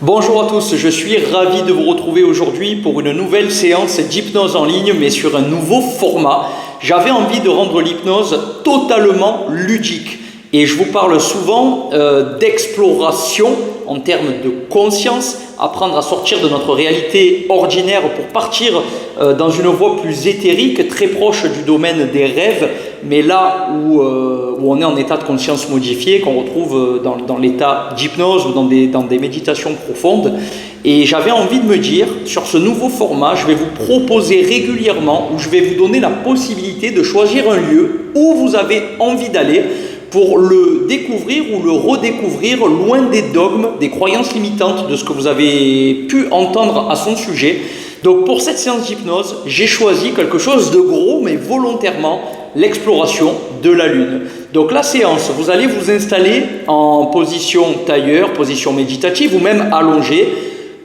Bonjour à tous, je suis ravi de vous retrouver aujourd'hui pour une nouvelle séance d'hypnose en ligne, mais sur un nouveau format. J'avais envie de rendre l'hypnose totalement ludique. Et je vous parle souvent d'exploration en termes de conscience, apprendre à sortir de notre réalité ordinaire pour partir dans une voie plus éthérique, très proche du domaine des rêves, mais là où on est en état de conscience modifié, qu'on retrouve dans l'état d'hypnose ou dans des méditations profondes. Et j'avais envie de me dire, sur ce nouveau format, je vais vous proposer régulièrement, où je vais vous donner la possibilité de choisir un lieu où vous avez envie d'aller, pour le découvrir ou le redécouvrir loin des dogmes, des croyances limitantes de ce que vous avez pu entendre à son sujet. Donc pour cette séance d'hypnose, j'ai choisi quelque chose de gros, mais volontairement, l'exploration de la Lune. Donc la séance, vous allez vous installer en position tailleur, position méditative ou même allongé.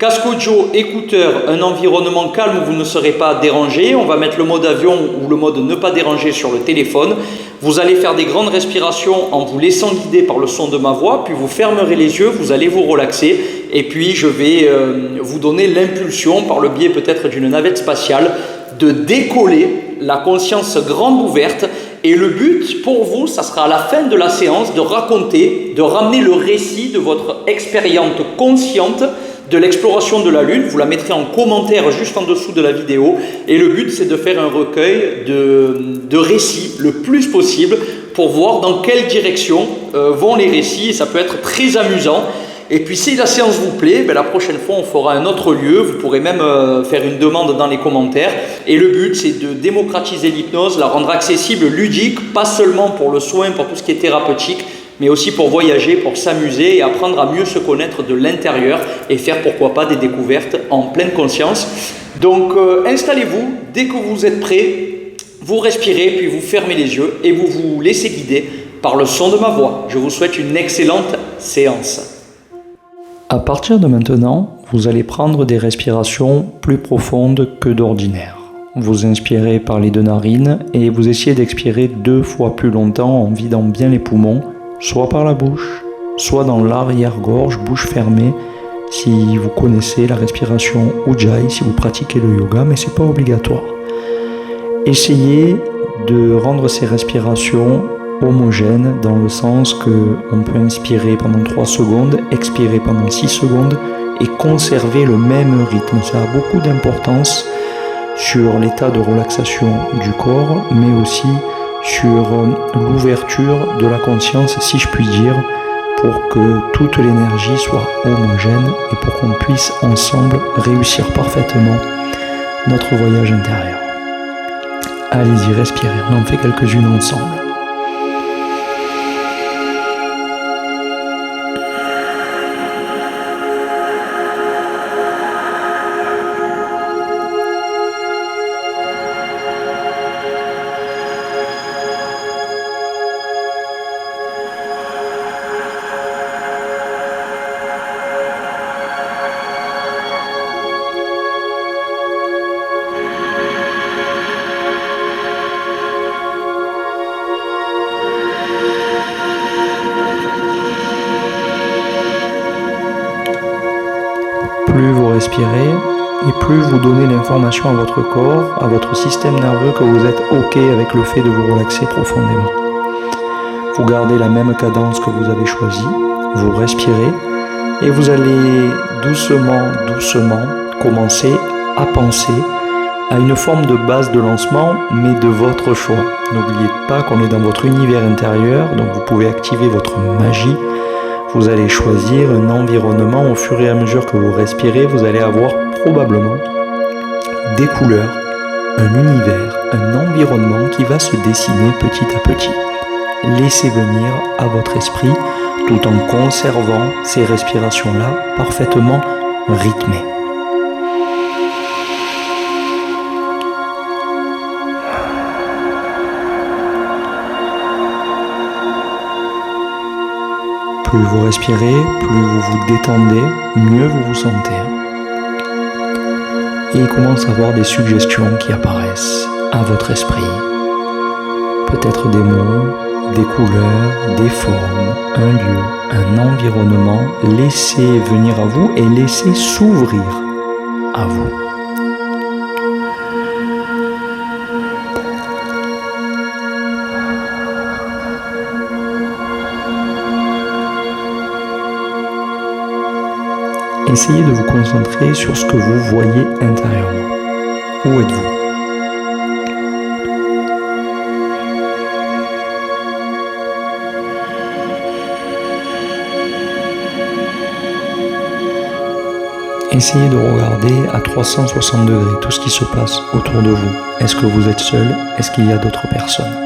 Casque audio, écouteurs, un environnement calme où vous ne serez pas dérangé. On va mettre le mode avion ou le mode ne pas déranger sur le téléphone. Vous allez faire des grandes respirations en vous laissant guider par le son de ma voix, puis vous fermerez les yeux, vous allez vous relaxer et puis je vais vous donner l'impulsion par le biais peut-être d'une navette spatiale de décoller, la conscience grande ouverte. Et le but pour vous, ça sera à la fin de la séance de raconter, de ramener le récit de votre expérience consciente de l'exploration de la Lune. Vous la mettrez en commentaire juste en dessous de la vidéo. Et le but, c'est de faire un recueil de récits le plus possible pour voir dans quelle direction vont les récits. Et ça peut être très amusant. Et puis si la séance vous plaît, la prochaine fois on fera un autre lieu. Vous pourrez même faire une demande dans les commentaires. Et le but, c'est de démocratiser l'hypnose, la rendre accessible, ludique, pas seulement pour le soin, pour tout ce qui est thérapeutique, mais aussi pour voyager, pour s'amuser et apprendre à mieux se connaître de l'intérieur et faire pourquoi pas des découvertes en pleine conscience. Donc installez-vous, dès que vous êtes prêts, vous respirez, puis vous fermez les yeux et vous vous laissez guider par le son de ma voix. Je vous souhaite une excellente séance. À partir de maintenant, vous allez prendre des respirations plus profondes que d'ordinaire. Vous inspirez par les deux narines et vous essayez d'expirer 2 fois plus longtemps en vidant bien les poumons, soit par la bouche, soit dans l'arrière-gorge, bouche fermée, si vous connaissez la respiration Ujjayi, si vous pratiquez le yoga, mais ce n'est pas obligatoire. Essayez de rendre ces respirations homogènes dans le sens qu'on peut inspirer pendant 3 secondes, expirer pendant 6 secondes et conserver le même rythme. Ça a beaucoup d'importance sur l'état de relaxation du corps, mais aussi sur l'ouverture de la conscience, si je puis dire, pour que toute l'énergie soit homogène et pour qu'on puisse ensemble réussir parfaitement notre voyage intérieur. Allez-y, respirez, on en fait quelques-unes ensemble. Plus vous respirez et plus vous donnez l'information à votre corps, à votre système nerveux que vous êtes OK avec le fait de vous relaxer profondément. Vous gardez la même cadence que vous avez choisie, vous respirez et vous allez doucement commencer à penser à une forme de base de lancement, mais de votre choix. N'oubliez pas qu'on est dans votre univers intérieur, donc vous pouvez activer votre magie. Vous allez choisir un environnement au fur et à mesure que vous respirez, vous allez avoir probablement des couleurs, un univers, un environnement qui va se dessiner petit à petit. Laissez venir à votre esprit tout en conservant ces respirations-là parfaitement rythmées. Plus vous respirez, plus vous vous détendez, mieux vous vous sentez. Et il commence à y avoir des suggestions qui apparaissent à votre esprit. Peut-être des mots, des couleurs, des formes, un lieu, un environnement. Laissez venir à vous et laissez s'ouvrir à vous. Essayez de vous concentrer sur ce que vous voyez intérieurement. Où êtes-vous ? Essayez de regarder à 360 degrés tout ce qui se passe autour de vous. Est-ce que vous êtes seul ? Est-ce qu'il y a d'autres personnes ?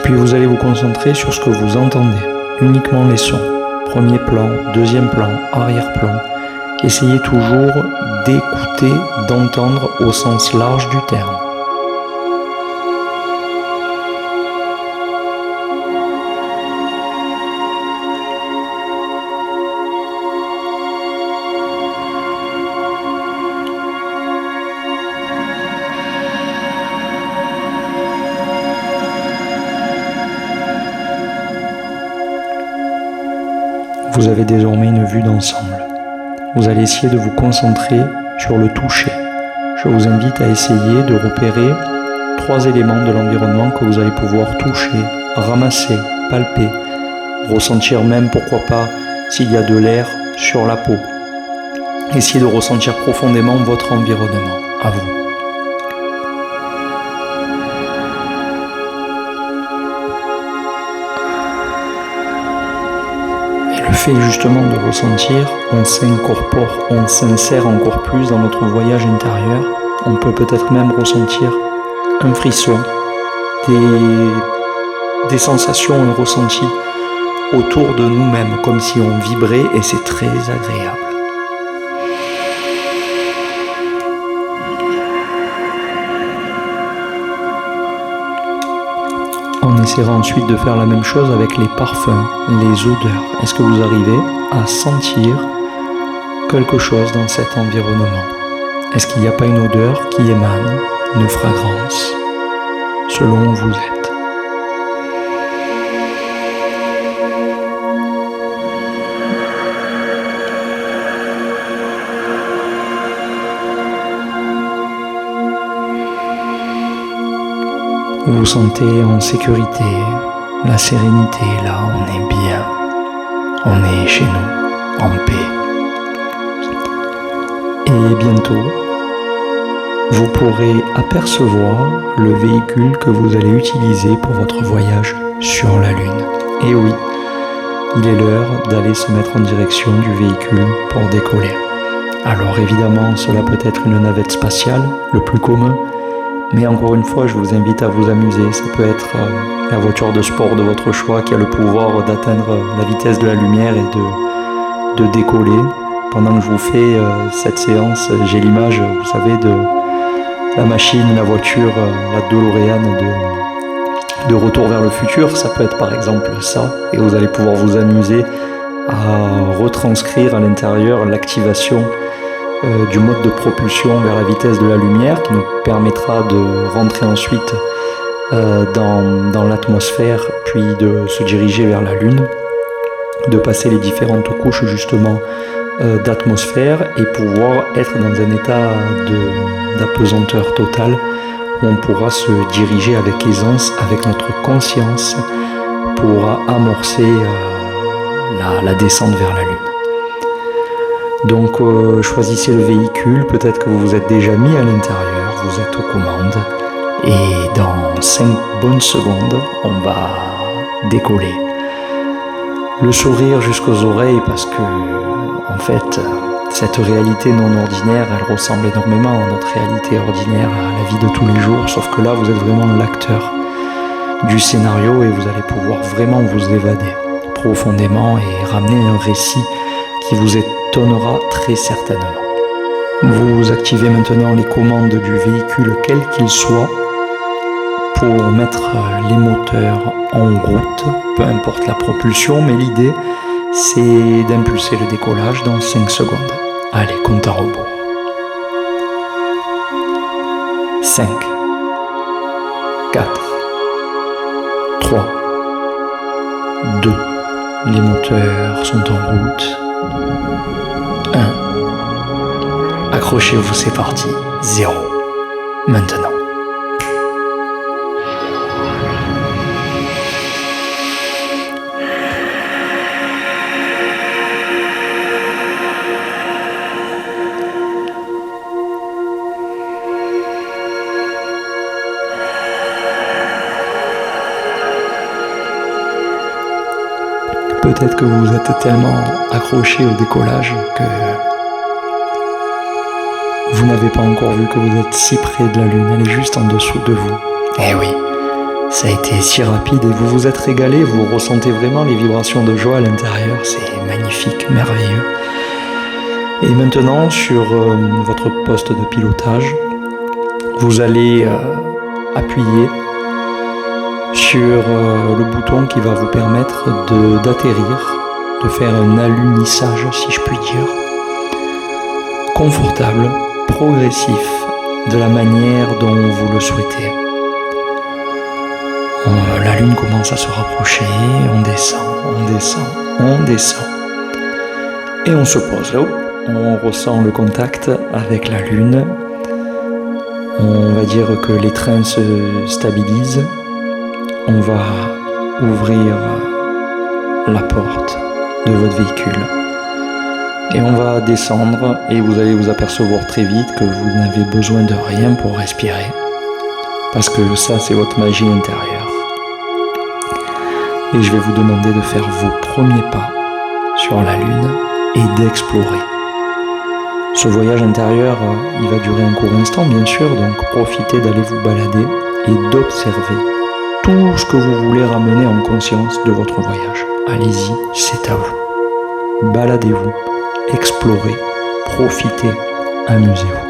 Puis vous allez vous concentrer sur ce que vous entendez, uniquement les sons. Premier plan, deuxième plan, arrière-plan. Essayez toujours d'écouter, d'entendre au sens large du terme. Vous avez désormais une vue d'ensemble. Vous allez essayer de vous concentrer sur le toucher. Je vous invite à essayer de repérer 3 éléments de l'environnement que vous allez pouvoir toucher, ramasser, palper, ressentir même, pourquoi pas, s'il y a de l'air sur la peau. Essayez de ressentir profondément votre environnement, à vous. Le fait justement de ressentir, on s'incorpore, on s'insère encore plus dans notre voyage intérieur. On peut peut-être même ressentir un frisson, des sensations, un ressenti autour de nous-mêmes, comme si on vibrait et c'est très agréable. On essaiera ensuite de faire la même chose avec les parfums, les odeurs. Est-ce que vous arrivez à sentir quelque chose dans cet environnement ? Est-ce qu'il n'y a pas une odeur qui émane, une fragrance, selon où vous êtes ? Vous vous sentez en sécurité, la sérénité, là, on est bien, on est chez nous, en paix. Et bientôt, vous pourrez apercevoir le véhicule que vous allez utiliser pour votre voyage sur la Lune. Et oui, il est l'heure d'aller se mettre en direction du véhicule pour décoller. Alors évidemment, cela peut être une navette spatiale, le plus commun, mais encore une fois, je vous invite à vous amuser. Ça peut être la voiture de sport de votre choix qui a le pouvoir d'atteindre la vitesse de la lumière et de décoller. Pendant que je vous fais cette séance, j'ai l'image, vous savez, de la machine, la voiture, la DeLorean de Retour vers le futur. Ça peut être par exemple ça, et vous allez pouvoir vous amuser à retranscrire à l'intérieur l'activation du mode de propulsion vers la vitesse de la lumière qui nous permettra de rentrer ensuite dans l'atmosphère puis de se diriger vers la Lune, de passer les différentes couches justement d'atmosphère et pouvoir être dans un état d'apesanteur totale où on pourra se diriger avec aisance, avec notre conscience pour amorcer la descente vers la Lune. Donc choisissez le véhicule, peut-être que vous vous êtes déjà mis à l'intérieur, vous êtes aux commandes et dans 5 bonnes secondes, on va décoller. Le sourire jusqu'aux oreilles parce que en fait, cette réalité non ordinaire, elle ressemble énormément à notre réalité ordinaire, à la vie de tous les jours, sauf que là, vous êtes vraiment l'acteur du scénario et vous allez pouvoir vraiment vous évader profondément et ramener un récit qui vous étonnera très certainement. Vous activez maintenant les commandes du véhicule quel qu'il soit pour mettre les moteurs en route, peu importe la propulsion, mais l'idée c'est d'impulser le décollage dans 5 secondes. Allez, compte à rebours. 5, 4, 3, 2, les moteurs sont en route. 1, accrochez-vous, c'est parti. 0, maintenant. Peut-être que vous êtes tellement accroché au décollage que vous n'avez pas encore vu que vous êtes si près de la Lune, elle est juste en dessous de vous. Eh oui, ça a été si rapide et vous vous êtes régalé, vous ressentez vraiment les vibrations de joie à l'intérieur, c'est magnifique, merveilleux. Et maintenant, sur votre poste de pilotage, vous allez appuyer sur le bouton qui va vous permettre d'atterrir, de faire un alunissage, si je puis dire, confortable, progressif, de la manière dont vous le souhaitez. La Lune commence à se rapprocher, on descend, on descend, on descend. Et on se pose là-haut, on ressent le contact avec la Lune. On va dire que les trains se stabilisent. On va ouvrir la porte de votre véhicule et on va descendre et vous allez vous apercevoir très vite que vous n'avez besoin de rien pour respirer parce que ça c'est votre magie intérieure. Et je vais vous demander de faire vos premiers pas sur la Lune et d'explorer. Ce voyage intérieur, il va durer un court instant bien sûr, donc profitez d'aller vous balader et d'observer tout ce que vous voulez ramener en conscience de votre voyage. Allez-y, c'est à vous. Baladez-vous, explorez, profitez, amusez-vous.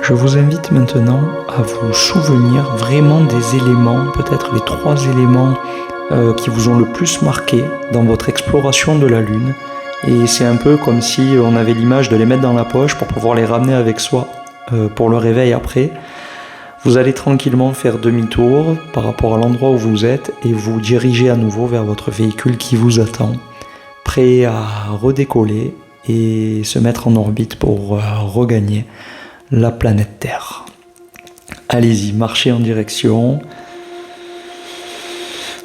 Je vous invite maintenant à vous souvenir vraiment des éléments, peut-être les 3 éléments qui vous ont le plus marqué dans votre exploration de la Lune. Et c'est un peu comme si on avait l'image de les mettre dans la poche pour pouvoir les ramener avec soi pour le réveil après. Vous allez tranquillement faire demi-tour par rapport à l'endroit où vous êtes et vous diriger à nouveau vers votre véhicule qui vous attend, prêt à redécoller et se mettre en orbite pour regagner la planète Terre. Allez-y, marchez en direction.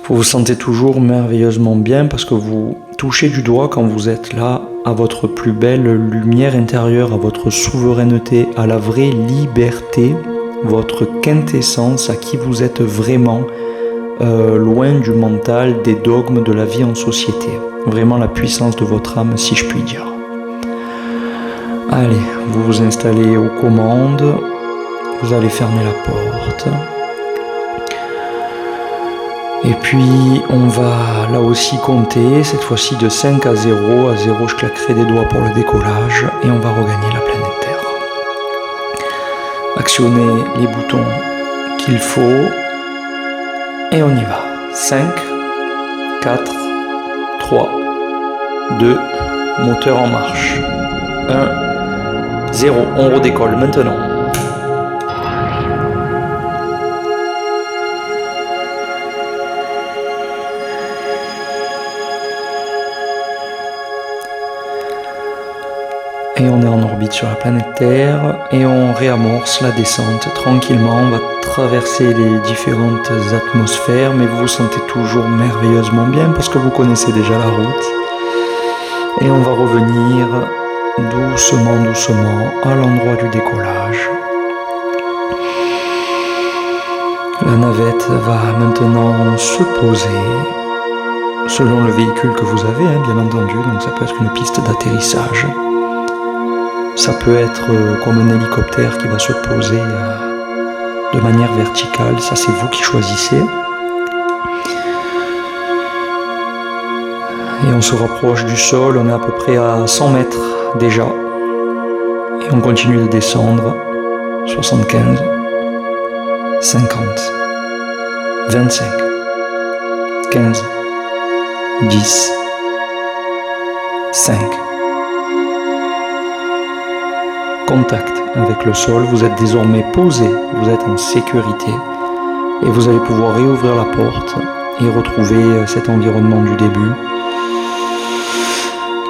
Vous vous sentez toujours merveilleusement bien parce que vous touchez du doigt quand vous êtes là à votre plus belle lumière intérieure, à votre souveraineté, à la vraie liberté, votre quintessence, à qui vous êtes vraiment, loin du mental, des dogmes de la vie en société. Vraiment la puissance de votre âme, si je puis dire. Allez, vous vous installez aux commandes, vous allez fermer la porte. Et puis on va là aussi compter, cette fois-ci de 5 à 0. À 0, je claquerai des doigts pour le décollage et on va regagner la planète Terre. Actionnez les boutons qu'il faut et on y va. 5, 4, 3, 2, moteur en marche. 1, 0, on redécolle maintenant. Et on est en orbite sur la planète Terre et on réamorce la descente tranquillement. On va traverser les différentes atmosphères, mais vous vous sentez toujours merveilleusement bien parce que vous connaissez déjà la route. Et on va revenir doucement, doucement à l'endroit du décollage. La navette va maintenant se poser selon le véhicule que vous avez, bien entendu. Donc ça peut être une piste d'atterrissage. Ça peut être comme un hélicoptère qui va se poser de manière verticale. Ça, c'est vous qui choisissez. Et on se rapproche du sol. On est à peu près à 100 mètres déjà. Et on continue de descendre. 75, 50, 25, 15, 10, 5. Contact avec le sol, vous êtes désormais posé, vous êtes en sécurité et vous allez pouvoir réouvrir la porte et retrouver cet environnement du début.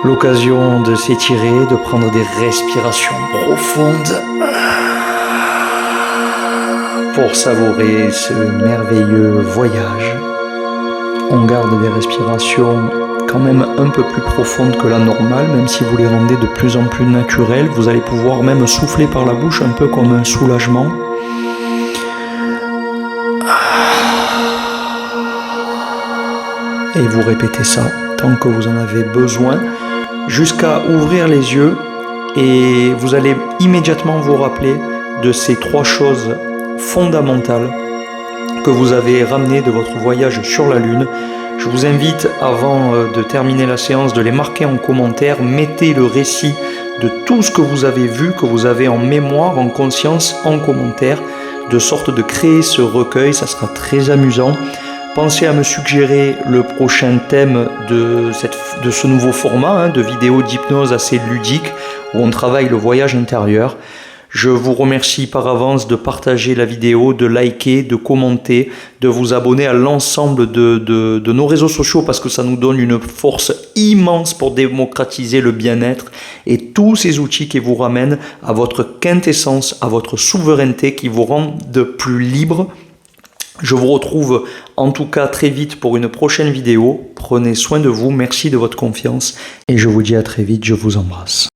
L'occasion de s'étirer, de prendre des respirations profondes pour savourer ce merveilleux voyage. On garde des respirations quand même un peu plus profonde que la normale, même si vous les rendez de plus en plus naturelles. Vous allez pouvoir même souffler par la bouche un peu comme un soulagement. Et vous répétez ça tant que vous en avez besoin, jusqu'à ouvrir les yeux et vous allez immédiatement vous rappeler de ces 3 choses fondamentales que vous avez ramenées de votre voyage sur la Lune. Je vous invite, avant de terminer la séance, de les marquer en commentaire. Mettez le récit de tout ce que vous avez vu, que vous avez en mémoire, en conscience, en commentaire, de sorte de créer ce recueil. Ça sera très amusant. Pensez à me suggérer le prochain thème de ce nouveau format, de vidéo d'hypnose assez ludique, où on travaille le voyage intérieur. Je vous remercie par avance de partager la vidéo, de liker, de commenter, de vous abonner à l'ensemble de nos réseaux sociaux parce que ça nous donne une force immense pour démocratiser le bien-être et tous ces outils qui vous ramènent à votre quintessence, à votre souveraineté, qui vous rendent plus libre. Je vous retrouve en tout cas très vite pour une prochaine vidéo. Prenez soin de vous, merci de votre confiance et je vous dis à très vite, je vous embrasse.